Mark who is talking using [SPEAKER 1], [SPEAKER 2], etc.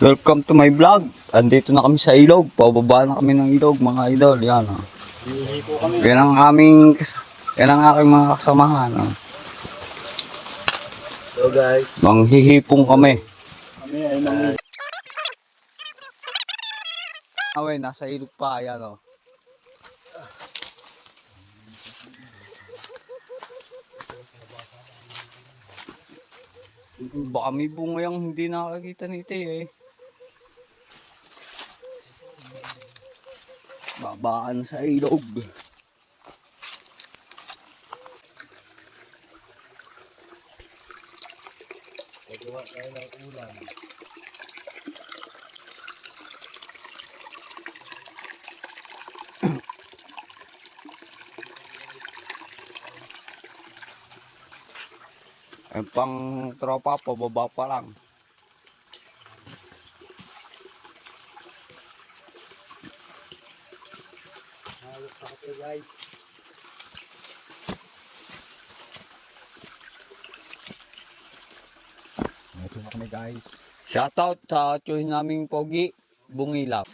[SPEAKER 1] Welcome to my vlog. Andito na kami sa ilog. Pababa na kami ng ilog, mga idol. Yan, oh. Yan ang aking mga kasamahan. Oh.
[SPEAKER 2] So guys,
[SPEAKER 1] Manghihipong kami.
[SPEAKER 2] kami ay
[SPEAKER 1] Away, nasa ilog pa. Yan, oh. Baka may bunga yung hindi nakakita ni Ite eh. Babaan sa ilog.
[SPEAKER 2] Pagawa tayo ng ulam.
[SPEAKER 1] Ang pang tropa, pababa pa lang.
[SPEAKER 2] Hawak ako guys. Ito na kami guys.
[SPEAKER 1] Shoutout sa tiyuhin naming Pogi, Bungilap.